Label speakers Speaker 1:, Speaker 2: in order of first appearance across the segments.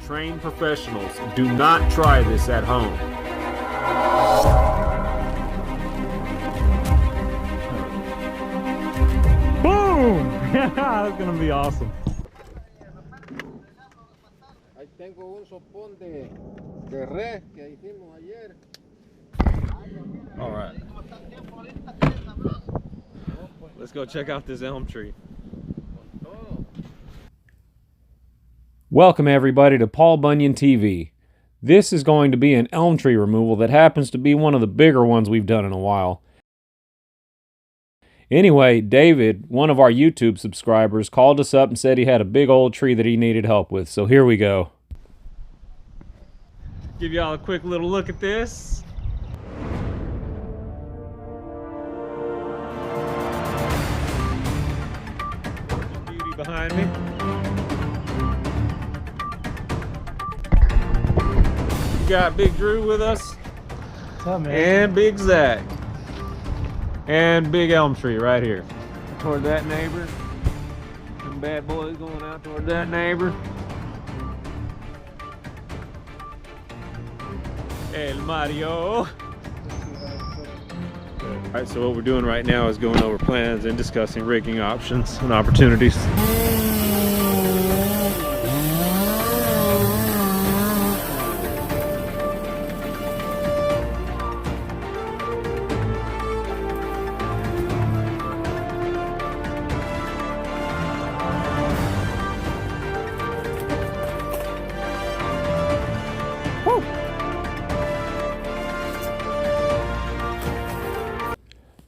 Speaker 1: trained professionals. Do not try this at home.
Speaker 2: Boom! That's gonna be awesome.
Speaker 3: Ahí tengo un sopón de res que hicimos ayer.
Speaker 1: All right. Let's go check out this elm tree. Welcome everybody to Paul Bunyan TV. This is going to be an elm tree removal that happens to be one of the bigger ones we've done in a while. Anyway, David, one of our YouTube subscribers, called us up and said he had a big old tree that he needed help with, so here we go. Give y'all a quick little look at this. Beauty behind me. We got Big Drew with us.
Speaker 2: What's up, man?
Speaker 1: And Big Zach. And big elm tree right here. Toward that neighbor. Some bad boys going out toward that neighbor. El Mario. Alright, so what we're doing right now is going over plans and discussing rigging options and opportunities.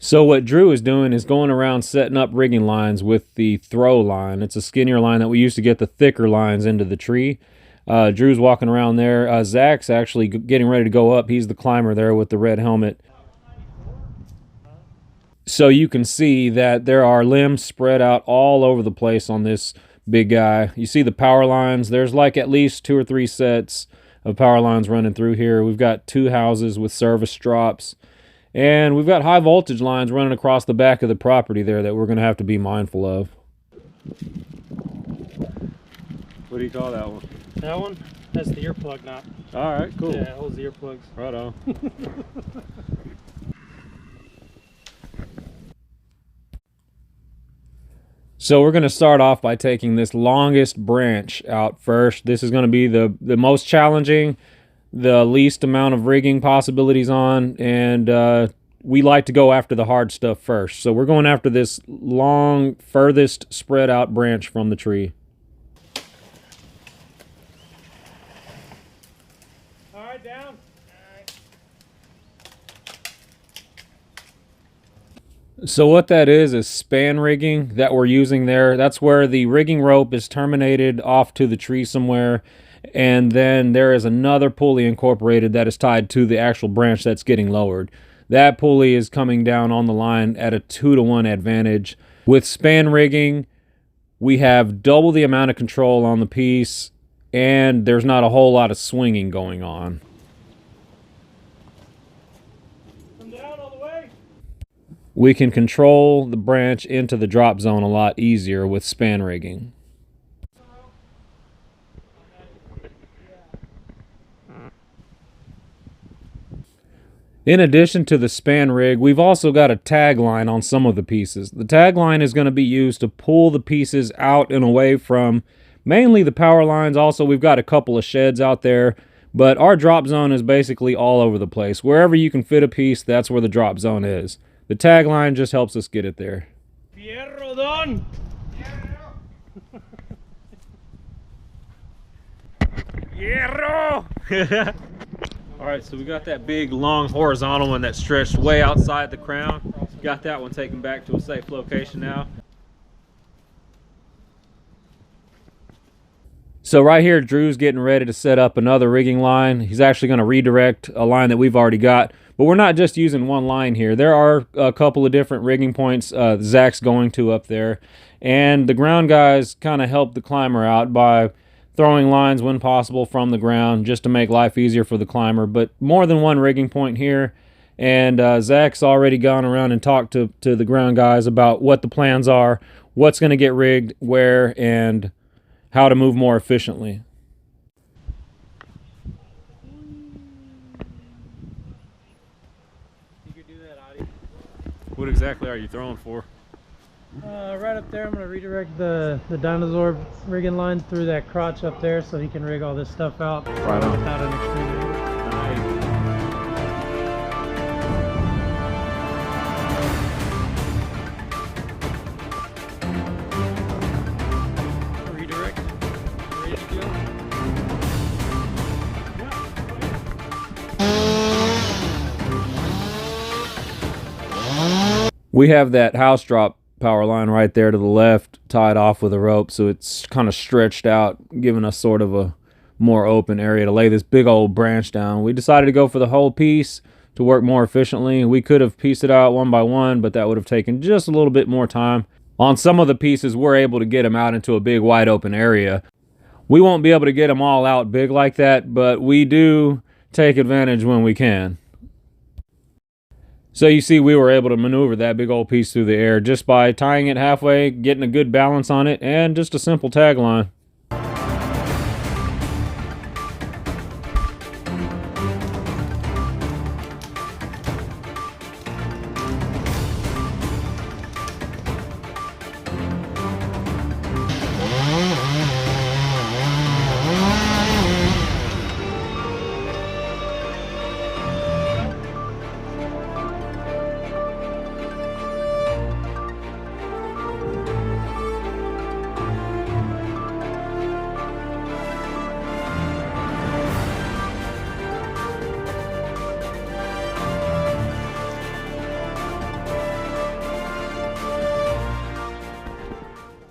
Speaker 1: So what Drew is doing is going around setting up rigging lines with the throw line. It's a skinnier line that we used to get the thicker lines into the tree. Drew's walking around there. Zach's actually getting ready to go up. He's the climber there with the red helmet. So you can see that there are limbs spread out all over the place on this big guy. You see the power lines. There's like at least 2 or 3 sets of power lines running through here. We've got 2 houses with service drops. And we've got high voltage lines running across the back of the property there that we're going to have to be mindful of. What do you call that one?
Speaker 2: That one? That's the earplug knot.
Speaker 1: All right, cool.
Speaker 2: Yeah, it holds the earplugs.
Speaker 1: Right on. So we're going to start off by taking this longest branch out first. This is going to be the most challenging, the least amount of rigging possibilities on, and we like to go after the hard stuff first. So we're going after this long, furthest spread out branch from the tree.
Speaker 2: All right, down.
Speaker 1: So what that is span rigging that we're using there. That's where the rigging rope is terminated off to the tree somewhere, and then there is another pulley incorporated that is tied to the actual branch that's getting lowered. That pulley is coming down on the line at a 2-to-1 advantage. With span rigging, we have double the amount of control on the piece, and there's not a whole lot of swinging going on.
Speaker 2: Come down all the way.
Speaker 1: We can control the branch into the drop zone a lot easier with span rigging. In addition to the span rig, we've also got a tag line on some of the pieces. The tag line is going to be used to pull the pieces out and away from mainly the power lines. Also, we've got a couple of sheds out there, but our drop zone is basically all over the place. Wherever you can fit a piece, that's where the drop zone is. The tag line just helps us get it there.
Speaker 2: Fierro, Don!
Speaker 1: Hierro! All right, so we got that big, long, horizontal one that stretched way outside the crown. Got that one taken back to a safe location now. So right here, Drew's getting ready to set up another rigging line. He's actually going to redirect a line that we've already got. But we're not just using one line here. There are a couple of different rigging points Zach's going to up there. And the ground guys kind of help the climber out by throwing lines when possible from the ground just to make life easier for the climber. But more than one rigging point here. And Zach's already gone around and talked to the ground guys about what the plans are, what's going to get rigged, where, and how to move more efficiently. What exactly are you throwing for?
Speaker 4: Right up there, I'm going to redirect the dinosaur rigging line through that crotch up there so he can rig all this stuff out
Speaker 1: Right on.
Speaker 4: without an extreme. Redirect. Ready to go.
Speaker 1: We have that house drop power line right there to the left, tied off with a rope, so it's kind of stretched out, giving us sort of a more open area to lay this big old branch down. We decided to go for the whole piece to work more efficiently. We could have pieced it out one by one, but that would have taken just a little bit more time. On some of the pieces, we're able to get them out into a big wide open area. We won't be able to get them all out big like that, but we do take advantage when we can. So you see, we were able to maneuver that big old piece through the air just by tying it halfway, getting a good balance on it, and just a simple tagline.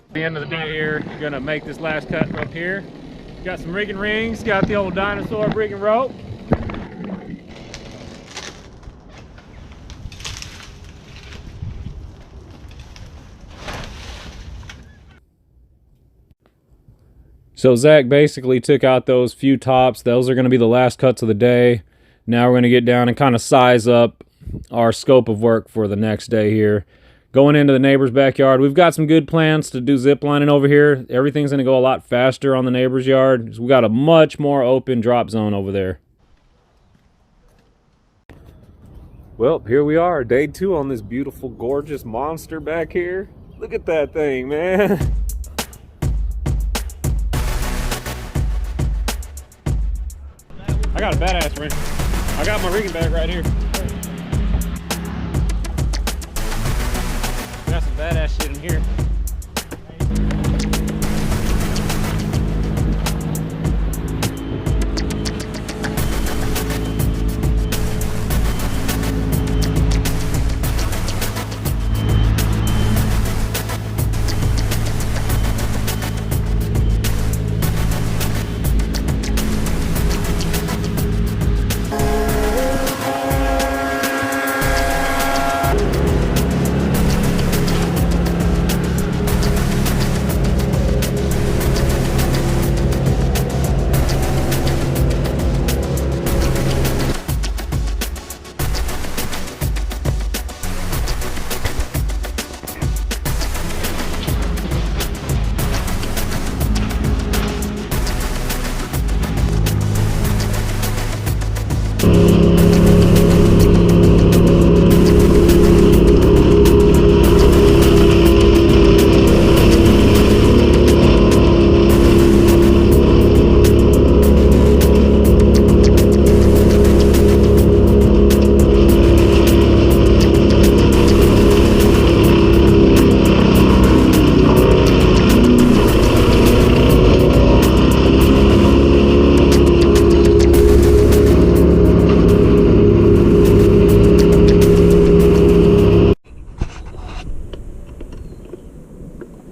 Speaker 1: At the end of the day here, gonna make this last cut up here. Got some rigging rings, got the old dinosaur rigging rope. So Zach basically took out those few tops. Those are gonna be the last cuts of the day. Now we're gonna get down and kind of size up our scope of work for the next day here. Going into the neighbor's backyard, we've got some good plans to do zip lining over here. Everything's going to go a lot faster on the neighbor's yard. So we got a much more open drop zone over there. Well, here we are, day 2 on this beautiful, gorgeous monster back here. Look at that thing, man. I got a badass wrench. I got my rigging bag right here. Got some badass shit in here.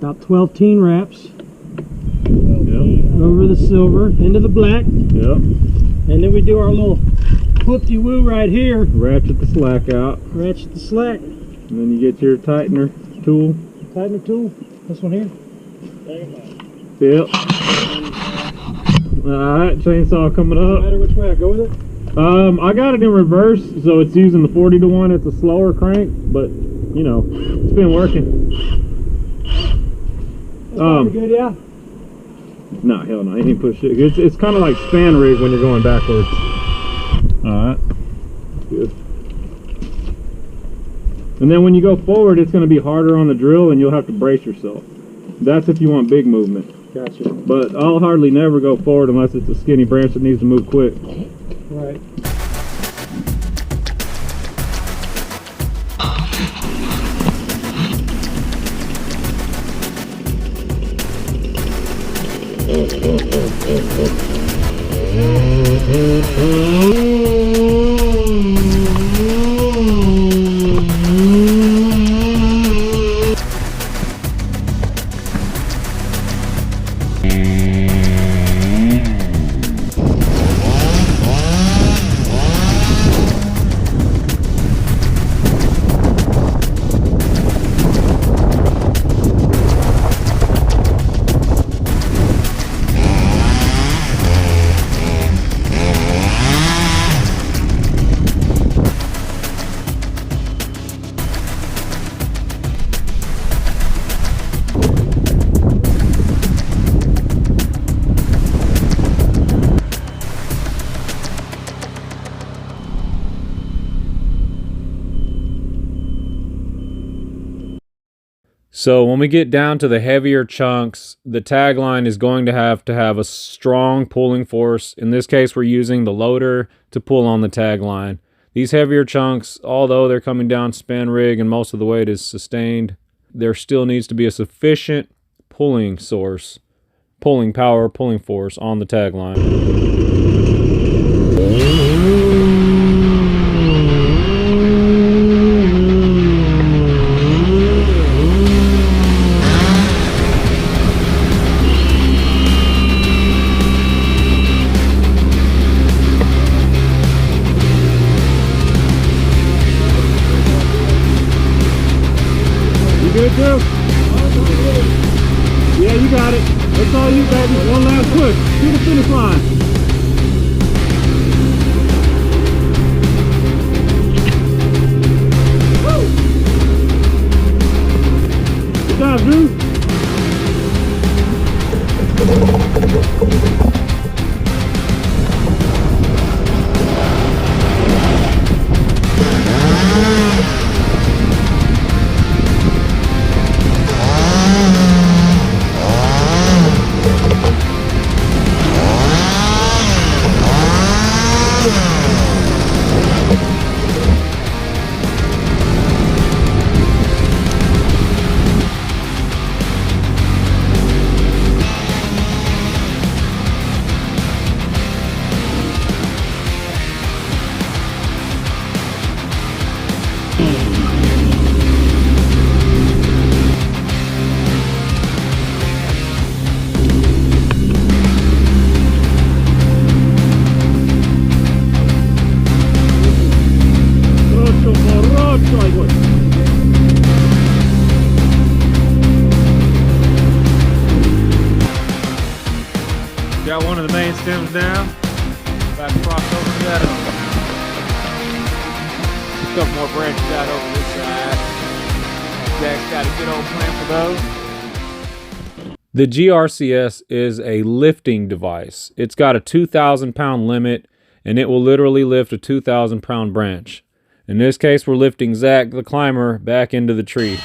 Speaker 4: About 12 teen wraps over the silver into the black.
Speaker 1: Yep.
Speaker 4: And then we do our little whoop-de-woo right here.
Speaker 1: Ratchet the slack out.
Speaker 4: Ratchet the slack.
Speaker 1: And then you get your tightener tool.
Speaker 4: Tightener tool. This one here.
Speaker 1: Yep. Alright, chainsaw coming
Speaker 4: No
Speaker 1: up.
Speaker 4: matter which way I go with it.
Speaker 1: I got it in reverse, so it's using the 40-to-1. It's a slower crank, but you know, it's been working.
Speaker 4: That's pretty good, yeah.
Speaker 1: No, hell no, I ain't push it. It's kind of like span rig when you're going backwards. Alright. Good. And then when you go forward, it's going to be harder on the drill and you'll have to brace yourself. That's if you want big movement.
Speaker 4: Gotcha.
Speaker 1: But I'll hardly never go forward unless it's a skinny branch that needs to move quick.
Speaker 4: Right.
Speaker 1: So when we get down to the heavier chunks, the tagline is going to have a strong pulling force. In this case, we're using the loader to pull on the tagline. These heavier chunks, although they're coming down span rig and most of the weight is sustained, there still needs to be a sufficient pulling force on the tagline. Good too? Yeah, you got it. That's all you, baby. One last push to the finish line. Woo! Good job, Drew. Got one of the main stems down. About to cross over to that other. A couple more branches out over this side. Jack's got a good old plan for those. The GRCS is a lifting device. It's got a 2,000 pound limit and it will literally lift a 2,000 pound branch. In this case, we're lifting Zach, the climber, back into the tree.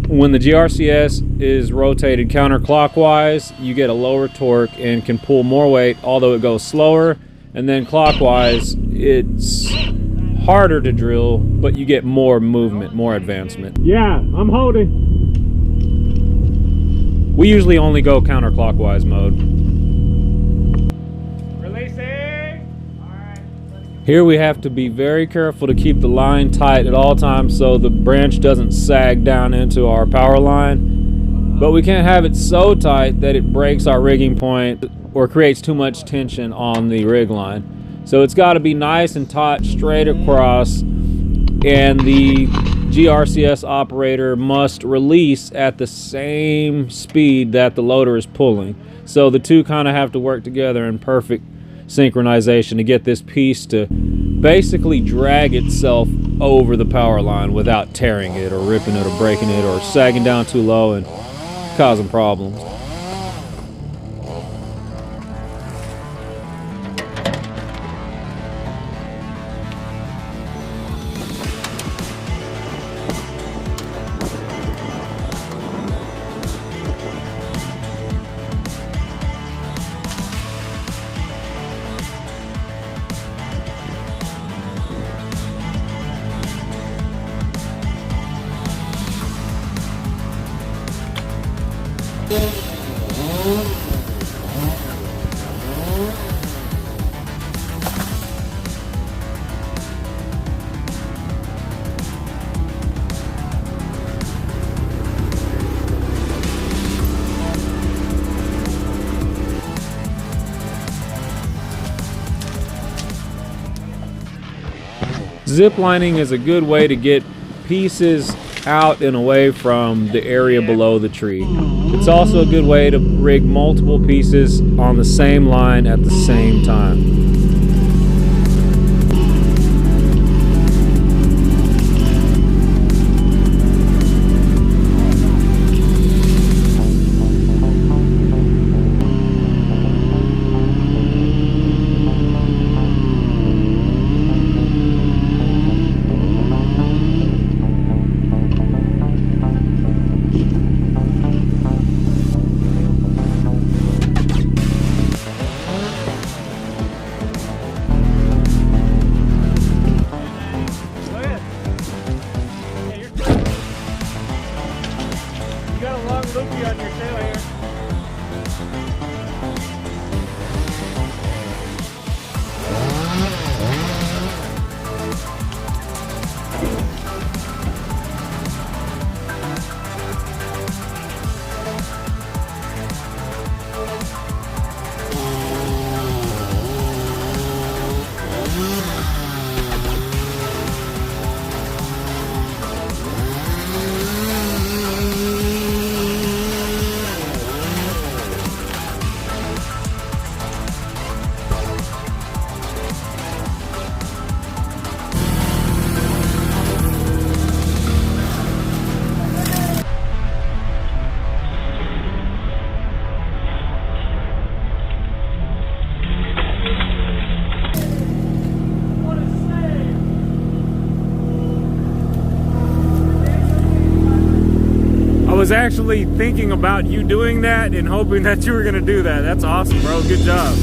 Speaker 1: When the GRCS is rotated counterclockwise, you get a lower torque and can pull more weight, although it goes slower. And then clockwise, it's harder to drill, but you get more movement, more advancement. Yeah, I'm holding. We usually only go counterclockwise mode. Releasing! All right. Here we have to be very careful to keep the line tight at all times so the branch doesn't sag down into our power line. But we can't have it so tight that it breaks our rigging point or creates too much tension on the rig line. So it's got to be nice and taut straight across, and the GRCS operator must release at the same speed that the loader is pulling. So the two kind of have to work together in perfect synchronization to get this piece to basically drag itself over the power line without tearing it or ripping it or breaking it or sagging down too low and causing problems. Zip lining is a good way to get pieces out and away from the area below the tree. It's also a good way to rig multiple pieces on the same line at the same time. I was actually thinking about you doing that and hoping that you were going to do that. That's awesome, bro. Good job.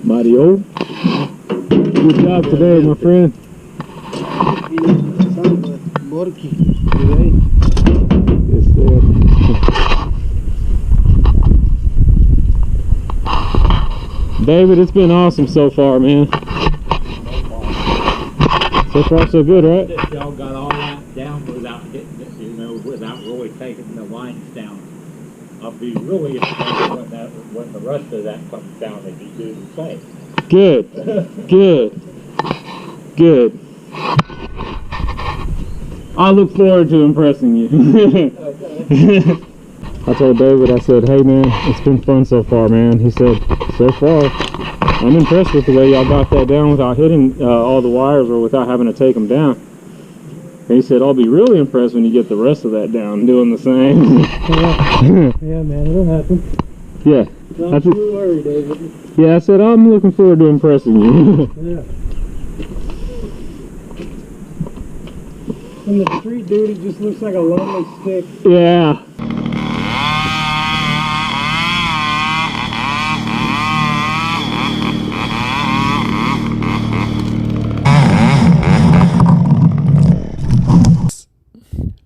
Speaker 1: Mario, good job today, my friend. Yes, sir. David, it's been awesome so far, man. So far, so good, right?
Speaker 5: Y'all got all that down without hitting it, you know, without really taking the lines down. I'll be really impressed when the rest of that comes down if you do the same.
Speaker 1: Good, good, good. I look forward to impressing you. I told David, I said, hey man, it's been fun so far, man. He said, so far, I'm impressed with the way y'all got that down without hitting all the wires or without having to take them down. And he said, I'll be really impressed when you get the rest of that down doing the same.
Speaker 4: Yeah, man, it'll happen.
Speaker 1: Yeah.
Speaker 4: Don't you worry, David.
Speaker 1: Yeah, I said, I'm looking forward to impressing you.
Speaker 4: Yeah. And the street dude, it just looks like a lonely stick.
Speaker 1: Yeah.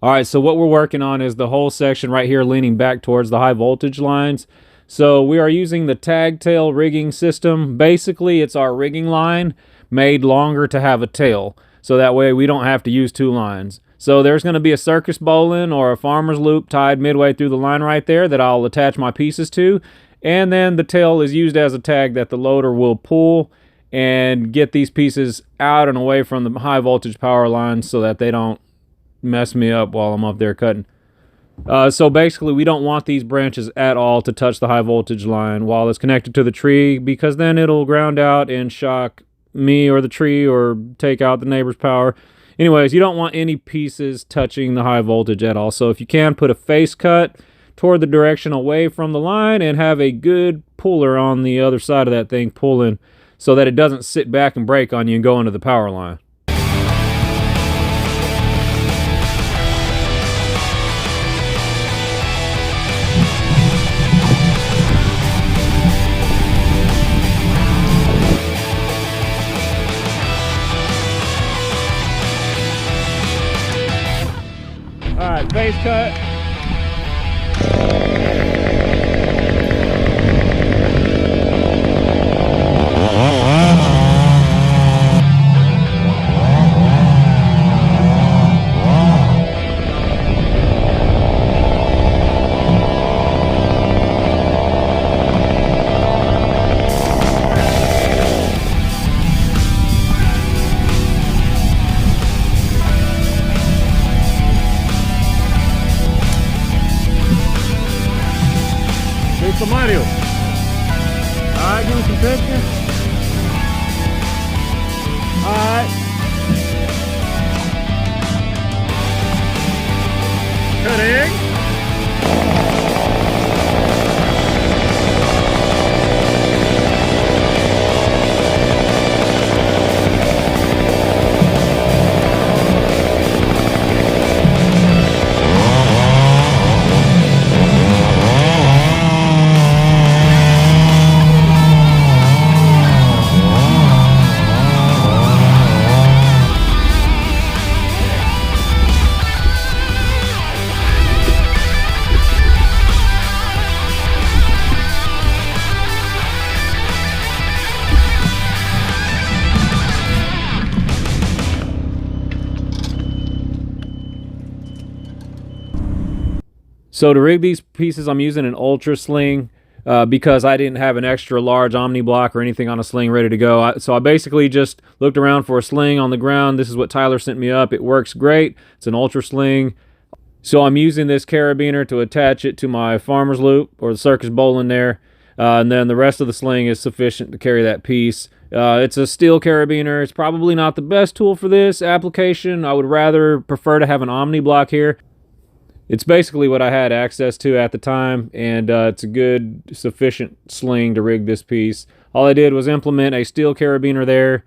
Speaker 1: All right, so what we're working on is the whole section right here leaning back towards the high voltage lines. So we are using the tag tail rigging system. Basically, it's our rigging line made longer to have a tail, so that way we don't have to use 2 lines. So there's going to be a circus bowline or a farmer's loop tied midway through the line right there that I'll attach my pieces to, and then the tail is used as a tag that the loader will pull and get these pieces out and away from the high voltage power lines so that they don't mess me up while I'm up there cutting. So basically we don't want these branches at all to touch the high voltage line while it's connected to the tree, because then it'll ground out and shock me or the tree or take out the neighbor's power. Anyways, you don't want any pieces touching the high voltage at all. So if you can, put a face cut toward the direction away from the line and have a good puller on the other side of that thing pulling so that it doesn't sit back and break on you and go into the power line. All right, face cut. Mario. Alright, give me some pictures. Alright. Cutting. So to rig these pieces, I'm using an ultra sling because I didn't have an extra large omni block or anything on a sling ready to go. So I basically just looked around for a sling on the ground. This is what Tyler sent me up. It works great. It's an ultra sling. So I'm using this carabiner to attach it to my farmer's loop or the circus bowline there. And then the rest of the sling is sufficient to carry that piece. It's a steel carabiner. It's probably not the best tool for this application. I would prefer to have an omni block here. It's basically what I had access to at the time, and it's a good, sufficient sling to rig this piece. All I did was implement a steel carabiner there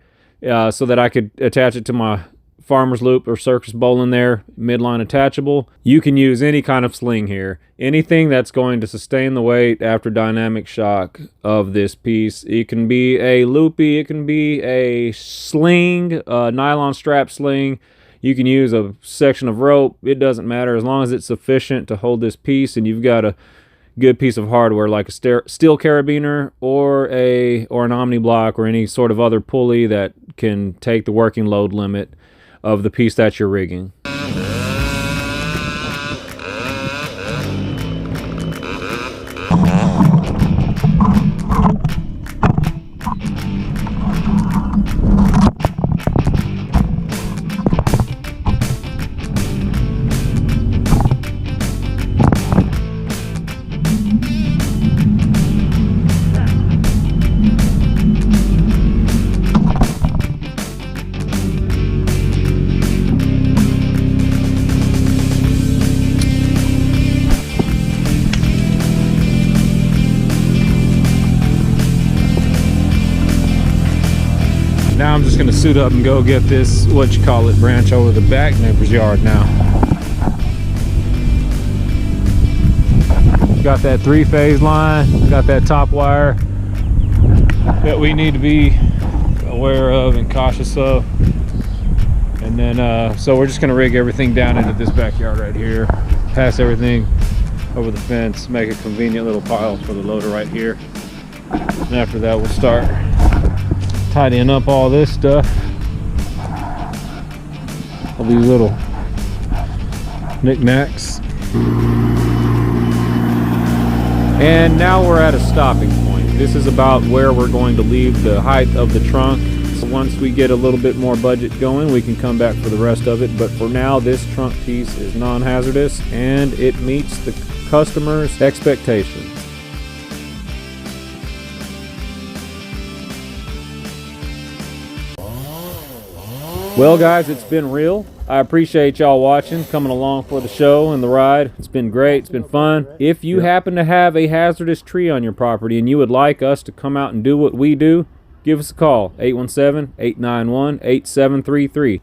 Speaker 1: so that I could attach it to my farmer's loop or circus bowline there, midline attachable. You can use any kind of sling here. Anything that's going to sustain the weight after dynamic shock of this piece. It can be a loopy, it can be a sling, a nylon strap sling. You can use a section of rope. It doesn't matter as long as it's sufficient to hold this piece and you've got a good piece of hardware like a steel carabiner or an omni block or any sort of other pulley that can take the working load limit of the piece that you're rigging. Now I'm just going to suit up and go get this, branch over the back neighbor's yard now. Got that 3-phase line, got that top wire that we need to be aware of and cautious of. And then, so we're just gonna rig everything down into this backyard right here, pass everything over the fence, make a convenient little pile for the loader right here. And after that, we'll start tidying up all this stuff. All these little knickknacks. And now we're at a stopping point. This is about where we're going to leave the height of the trunk. So once we get a little bit more budget going, we can come back for the rest of it. But for now, this trunk piece is non-hazardous and it meets the customer's expectations. Well guys, it's been real. I appreciate y'all watching, coming along for the show and the ride. It's been great, it's been fun. If you happen to have a hazardous tree on your property and you would like us to come out and do what we do, give us a call, 817-891-8733.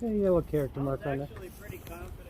Speaker 4: Yeah, you got a little character mark on there.
Speaker 5: Pretty confident.